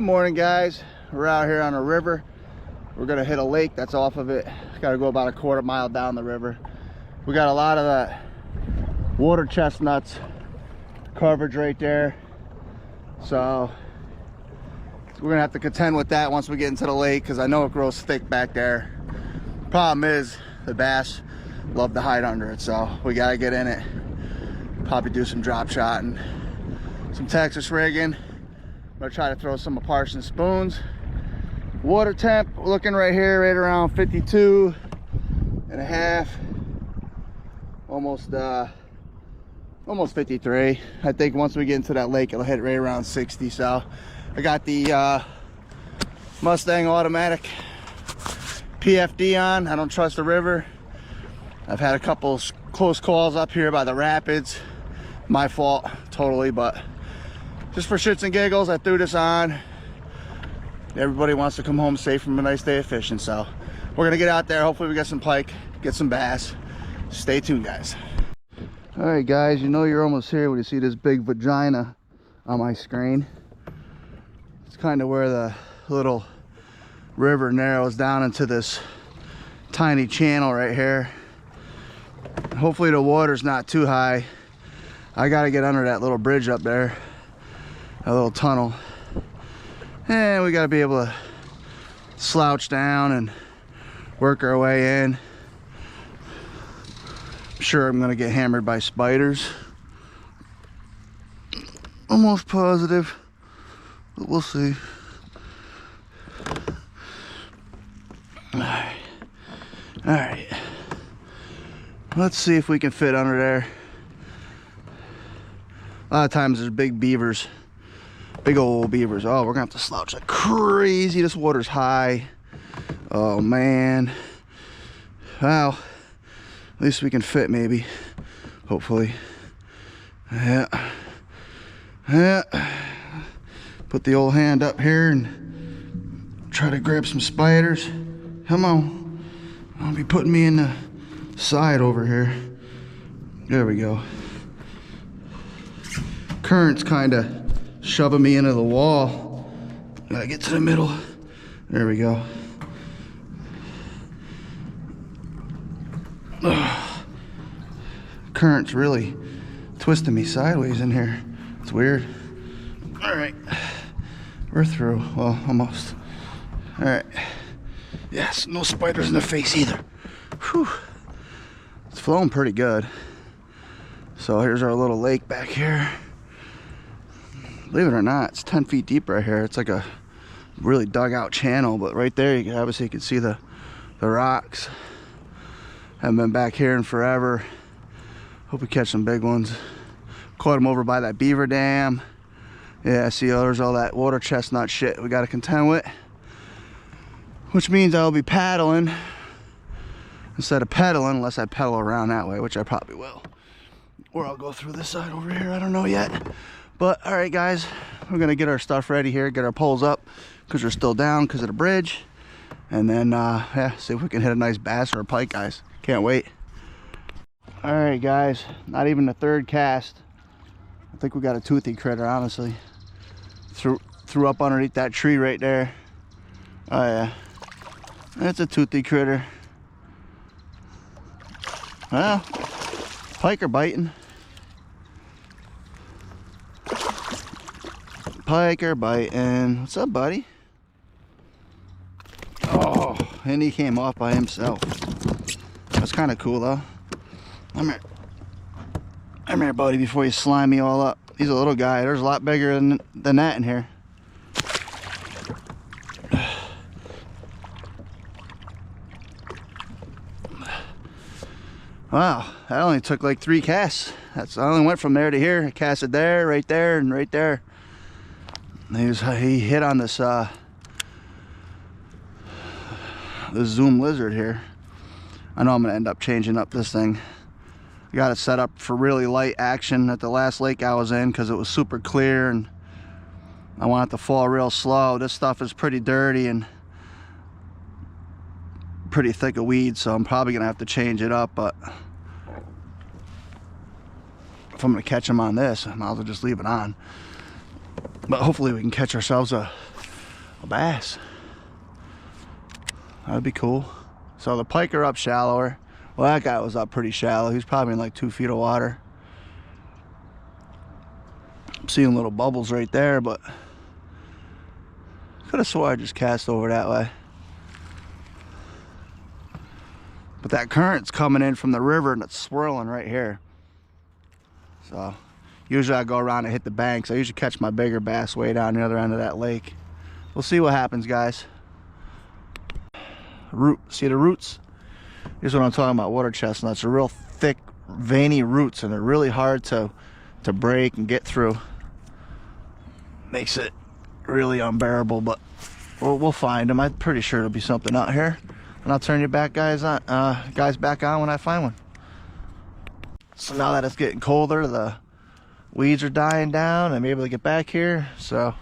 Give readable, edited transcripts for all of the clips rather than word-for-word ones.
Good morning, guys. We're out here on a river. We're gonna hit a lake that's off of it. Got to go about a quarter mile down the river. We got a lot of that water chestnuts coverage right there, so we're gonna have to contend with that once we get into the lake, because I know it grows thick back there. Problem is the bass love to hide under it, so we gotta get in it, probably do some drop shot and some Texas rigging. I'm gonna try to throw some Parsons spoons. Water temp looking right here, right around 52 and a half, almost 53. I think once we get into that lake, it'll hit right around 60. So I got the Mustang automatic PFD on. I don't trust the river. I've had a couple close calls up here by the rapids. My fault totally, but just for shits and giggles, I threw this on. Everybody wants to come home safe from a nice day of fishing, so we're gonna get out there. Hopefully we get some pike, get some bass. Stay tuned, guys. All right, guys, you know you're almost here when you see this big vagina on my screen. It's kind of where the little river narrows down into this tiny channel right here. Hopefully the water's not too high. I gotta get under that little bridge up there, a little tunnel, and we got to be able to slouch down and work our way in. I'm sure I'm going to get hammered by spiders, almost positive, but we'll see. All right, let's see if we can fit under there. A lot of times there's big beavers, big old beavers. Oh, we're gonna have to slouch like crazy. This water's high. Oh man. Well, at least we can fit, maybe, hopefully. Yeah. Put the old hand up here and try to grab some spiders. Come on. I'll be putting me in the side over here. There we go. Current's kind of shoving me into the wall. Gotta get to the middle. There we go. Ugh. Current's really twisting me sideways in here. It's weird. All right, we're through. Well, almost. All right. Yes, no spiders in the face either. Whew. It's flowing pretty good. So here's our little lake back here. Believe it or not, it's 10 feet deep right here. It's like a really dug out channel, but right there you can obviously see the rocks. Haven't been back here in forever. Hope we catch some big ones. Caught them over by that beaver dam. Yeah, see, there's all that water chestnut shit we got to contend with, which means I'll be paddling instead of pedaling, unless I pedal around that way, which I probably will, or I'll go through this side over here. I don't know yet. But all right, guys, we're gonna get our stuff ready here, get our poles up because we're still down because of the bridge, and then yeah, see if we can hit a nice bass or a pike, guys. Can't wait. All right, guys, not even the third cast. I think we got a toothy critter, honestly. Threw up underneath that tree right there. Oh yeah, that's a toothy critter. Well, pike are biting. Pike are biting. What's up, buddy? Oh, and he came off by himself. That's kind of cool, though. Come here, buddy, before you slime me all up. He's a little guy. There's a lot bigger than that in here. Wow, that only took like 3 casts. I only went from there to here. I casted there, right there, and right there. He hit on this Zoom lizard here. I know I'm gonna end up changing up this thing. I got it set up for really light action at the last lake I was in because it was super clear and I want it to fall real slow. This stuff is pretty dirty and pretty thick of weeds, so I'm probably gonna have to change it up, but if I'm gonna catch them on this, I might as well just leave it on. But hopefully we can catch ourselves a a bass. That'd be cool. So the pike are up shallower. Well, that guy was up pretty shallow. He's probably in like 2 feet of water. I'm seeing little bubbles right there, but could have swore I just cast over that way. But that current's coming in from the river and it's swirling right here. So usually I go around and hit the banks. I usually catch my bigger bass way down the other end of that lake. We'll see what happens, guys. See the roots? Here's what I'm talking about, water chestnuts. They're real thick, veiny roots, and they're really hard to break and get through. Makes it really unbearable, but we'll find them. I'm pretty sure there'll be something out here, and I'll turn you back guys back on when I find one. So now that it's getting colder, the weeds are dying down. I'm able to get back here, so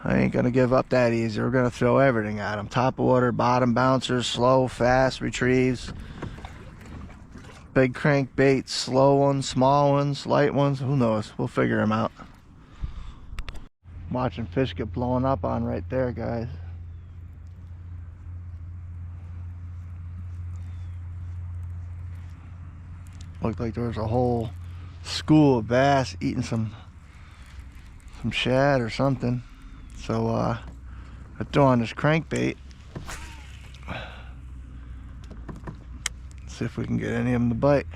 I ain't gonna give up that easy. We're gonna throw everything at them. Top of water, bottom bouncers, slow, fast retrieves, big crankbaits, slow ones, small ones, light ones, who knows? We'll figure them out. I'm watching fish get blown up on right there, guys. Looked like there was a whole school of bass eating some shad or something. So I throw on this crankbait. See if we can get any of them to bite.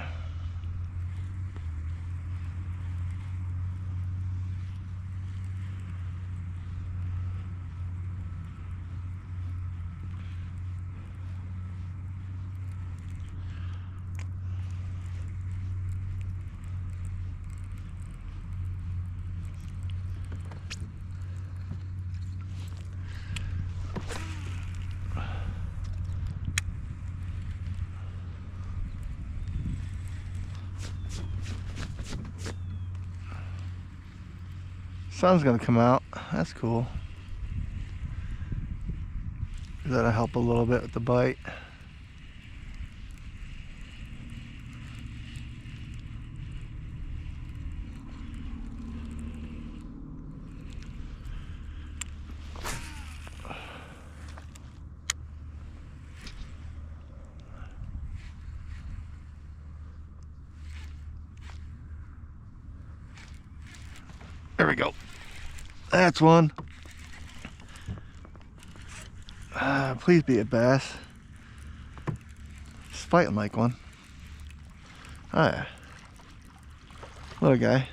Sun's gonna come out. That's cool. That'll help a little bit with the bite. There we go. That's one. Please be a bass. It's fighting like one. Oh yeah. Little guy.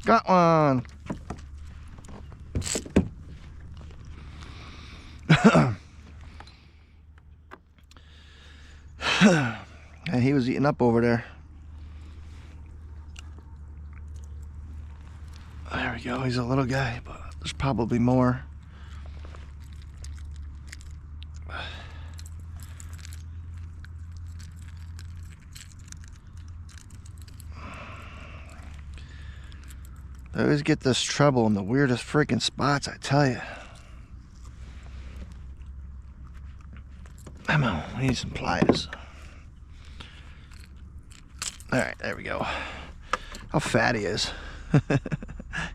Got one. And he was eating up over there. There we go. He's a little guy, but there's probably more. I always get this trouble in the weirdest freaking spots, I tell you. Come on, we need some pliers. Alright, there we go. How fat he is.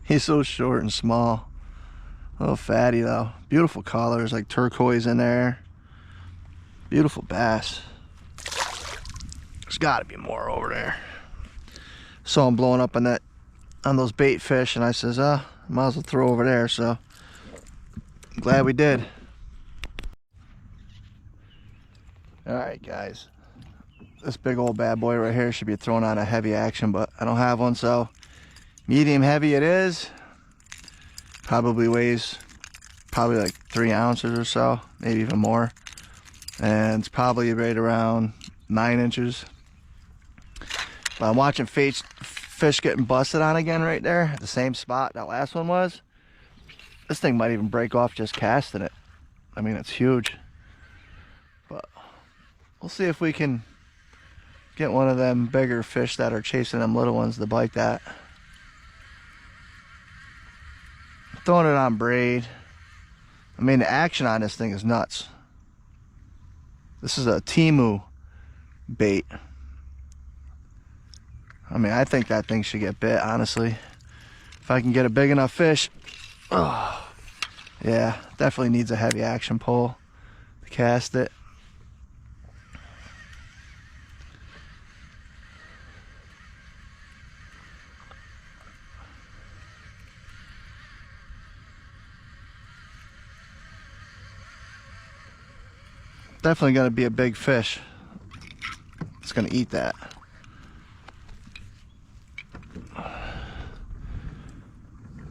He's so short and small. A little fatty though. Beautiful colors, like turquoise in there. Beautiful bass. There's gotta be more over there. Saw him blowing up on those bait fish, and I says, might as well throw over there, so I'm glad we did. Alright guys. This big old bad boy right here should be thrown on a heavy action, but I don't have one, so medium heavy it is. Probably weighs like 3 ounces or so, maybe even more. And it's probably right around 9 inches. But I'm watching fish getting busted on again right there, the same spot that last one was. This thing might even break off just casting it. I mean, it's huge. But we'll see if we can get one of them bigger fish that are chasing them little ones to bite that. Throwing it on braid. I mean, the action on this thing is nuts. This is a Timu bait. I mean, I think that thing should get bit, honestly. If I can get a big enough fish. Oh, yeah, definitely needs a heavy action pole to cast it. Definitely going to be a big fish. It's going to eat that.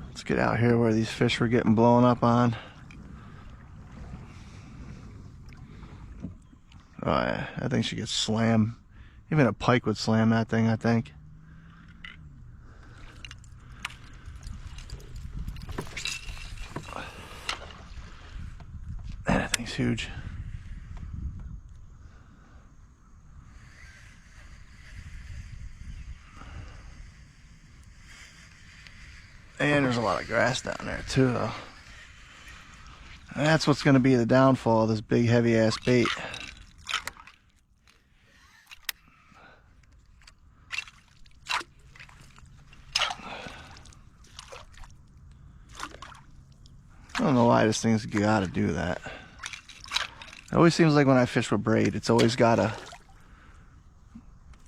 Let's get out here where these fish were getting blown up on. Oh yeah, that thing should get slammed. Even a pike would slam that thing, I think. Man, that thing's huge. And there's a lot of grass down there too, though. And that's what's going to be the downfall of this big heavy ass bait. I don't know why this thing's got to do that. It always seems like when I fish with braid, it's always got to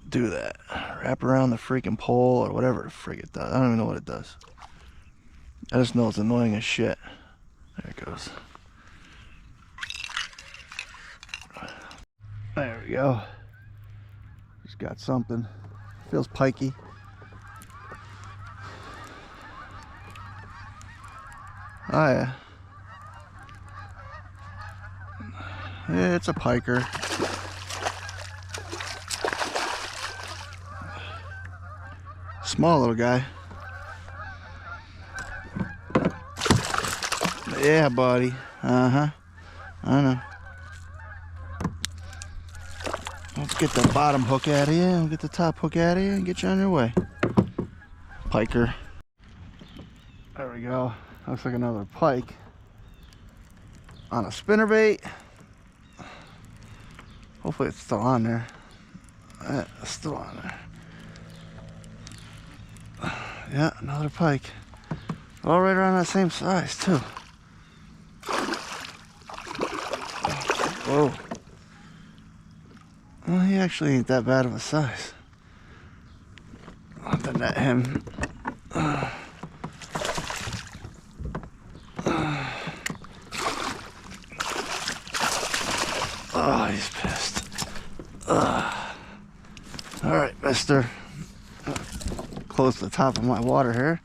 do that. Wrap around the freaking pole or whatever the frig it does. I don't even know what it does. I just know it's annoying as shit. There it goes. There we go. Just got something. Feels pikey. Oh yeah. Yeah, it's a piker. Small little guy. Yeah, buddy. Uh-huh. I know. Let's get the bottom hook out of you and get the top hook out of you and get you on your way. Piker. There we go. Looks like another pike on a spinnerbait. Hopefully it's still on there. It's still on there. Yeah, another pike. All right around that same size too. Whoa. Well, he actually ain't that bad of a size. I'll have to net him. Oh, he's pissed. Alright, mister. Close to the top of my water here.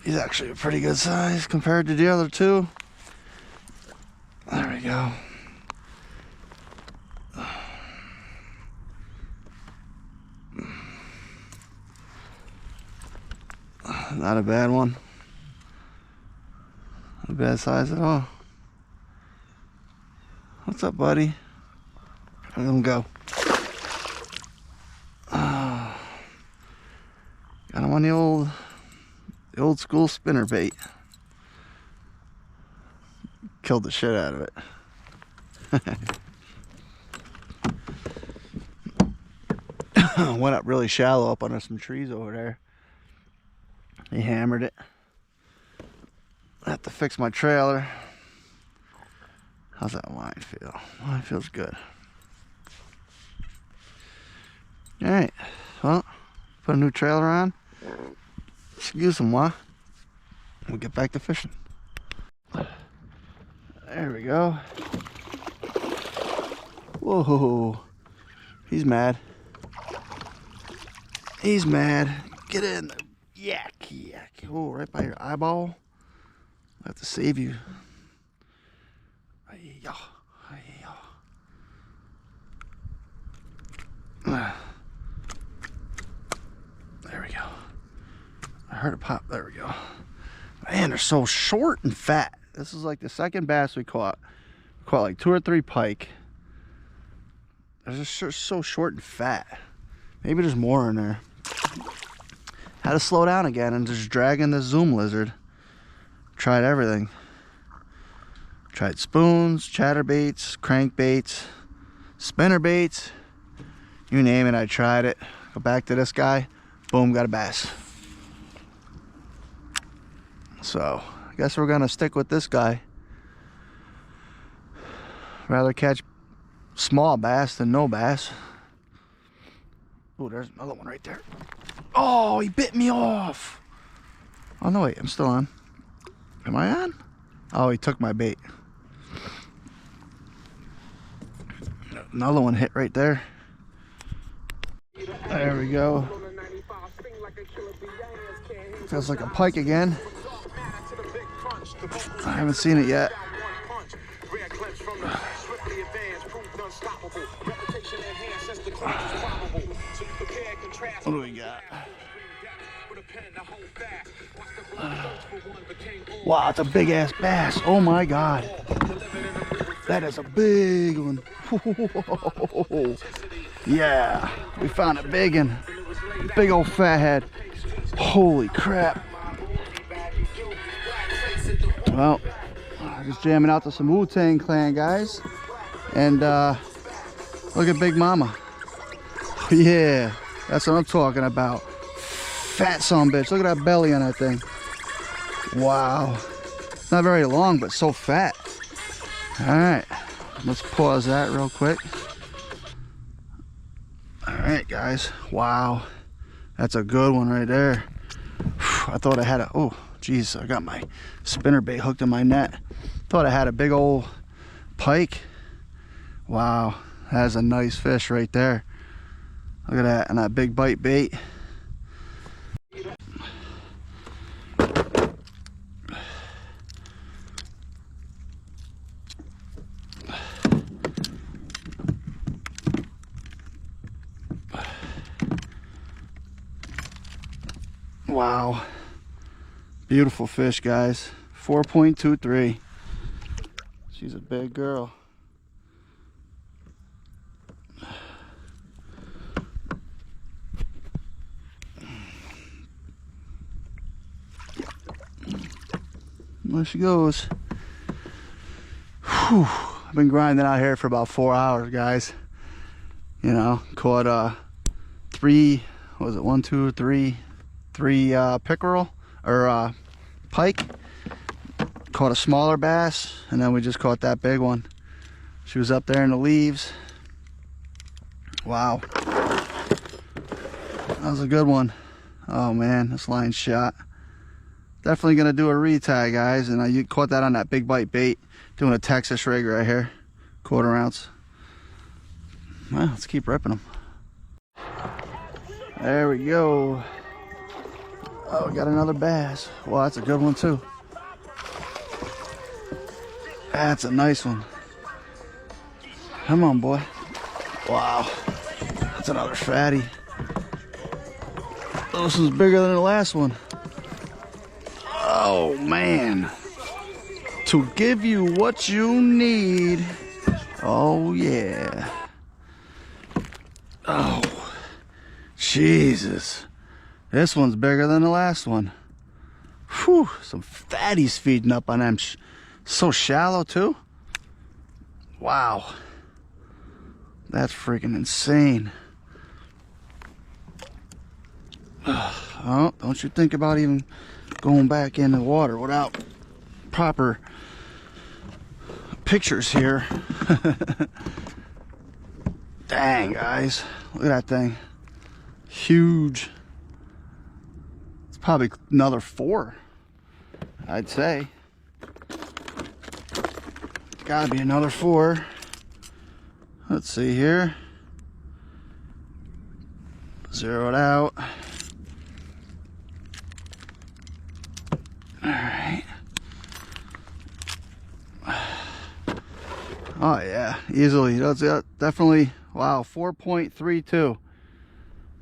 He's actually a pretty good size compared to the other two. There we go. Not a bad one. Not a bad size at all. What's up, buddy? Let him go. Got him on the old school spinnerbait. Killed the shit out of it. Went up really shallow up under some trees over there. He hammered it. I have to fix my trailer. How's that line feel? Line feels good. Alright, well, put a new trailer on. Excuse him, why? We'll get back to fishing. There we go. Whoa, he's mad. He's mad. Get in there. Yak, yak. Oh, right by your eyeball. I have to save you. There we go. I heard it pop. There we go. Man, they're so short and fat. This is like the second bass we caught. We caught like 2 or 3 pike. They're just so short and fat. Maybe there's more in there. Had to slow down again and just dragging the Zoom lizard. Tried everything. Tried spoons, chatterbaits, crankbaits, spinner baits, you name it, I tried it. Go back to this guy, boom, got a bass. So I guess we're gonna stick with this guy. Rather catch small bass than no bass. Oh, there's another one right there. Oh, he bit me off. Oh no, wait, I'm still on. Am I on? Oh, he took my bait. Another one hit right there. There we go. Feels like a pike again. I haven't seen it yet. What do we got? Wow, it's a big ass bass. Oh my God. That is a big one. Whoa. Yeah, we found a big one. Big old fat head. Holy crap. Well, just jamming out to some Wu-Tang Clan, guys. And look at Big Mama. Yeah, that's what I'm talking about. Fat son bitch. Look at that belly on that thing. Wow. Not very long, but so fat. All right, let's pause that real quick. All right, guys. Wow, that's a good one right there. I thought I had a, oh geez, I got my spinner bait hooked in my net. Thought I had a big old pike. Wow, that's a nice fish right there. Look at that, and that big bite bait. Wow, beautiful fish, guys. 4.23. She's a big girl. There she goes. Whew. I've been grinding out here for about 4 hours, guys. You know, caught three, what was it, 1, 2, 3 pickerel or pike. Caught a smaller bass, and then we just caught that big one. She was up there in the leaves. Wow, that was a good one. Oh man, this line's shot. Definitely gonna do a retie, guys, and you caught that on that big bite bait. Doing a Texas rig right here, 1/4 ounce. Well, let's keep ripping them. There we go. Oh, we got another bass. Well, that's a good one too. That's a nice one. Come on, boy. Wow, that's another fatty. Oh, this one's bigger than the last one. Oh man, to give you what you need. Oh yeah. Oh Jesus, this one's bigger than the last one. Whew, some fatties feeding up on them. So shallow too. Wow, that's freaking insane. Oh, don't you think about even going back in the water without proper pictures here. Dang, guys, look at that thing. Huge. It's probably another 4, I'd say. Gotta be another 4. Let's see here. Zero it out. Alright. Oh yeah, easily. That's definitely, wow, 4.32.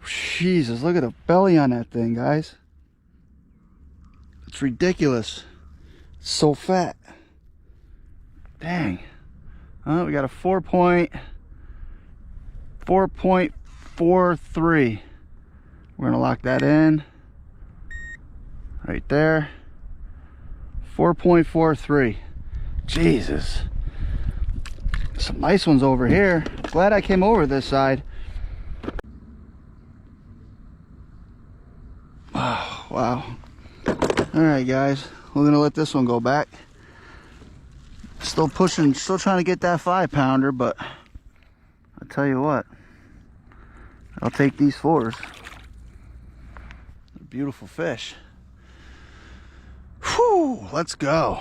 Jesus, look at the belly on that thing, guys. It's ridiculous. It's so fat. Dang. Oh, we got a 4.43. We're gonna lock that in right there. 4.43. Jesus. Some nice ones over here. Glad I came over this side. Oh, wow. All right, guys, we're gonna let this one go back. Still pushing, still trying to get that 5-pounder, but I'll tell you what, I'll take these 4s. Beautiful fish. Whew, let's go.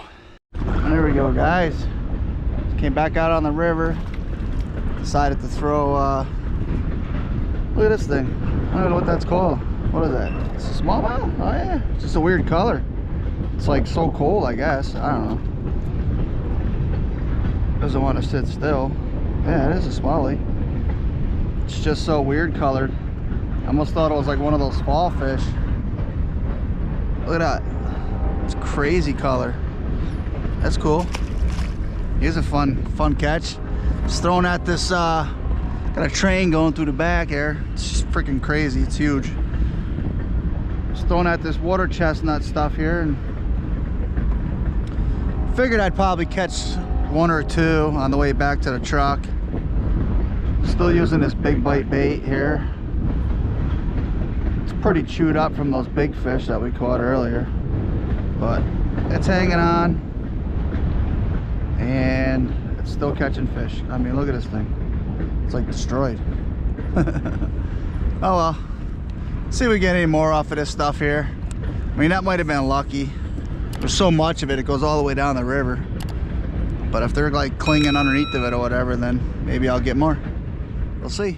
There we go, guys. Came back out on the river. Decided to throw, look at this thing. I don't know what that's called. What is that? It's a smallmouth? Oh yeah, it's just a weird color. It's like so cold, I guess. I don't know. Doesn't want to sit still. Yeah, it is a smallie. It's just so weird colored. I almost thought it was like one of those fall fish. Look at that. It's crazy color. That's cool. Here's a fun catch. Just throwing at this, got a train going through the back here. It's just freaking crazy. It's huge. Just throwing at this water chestnut stuff here, and figured I'd probably catch 1 or 2 on the way back to the truck. Still using this big bite bait here. It's pretty chewed up from those big fish that we caught earlier, but it's hanging on and it's still catching fish. I mean, look at this thing. It's like destroyed. Oh well. See if we get any more off of this stuff here. I mean, that might have been lucky. There's so much of it, it goes all the way down the river. But if they're like clinging underneath of it or whatever, then maybe I'll get more. We'll see.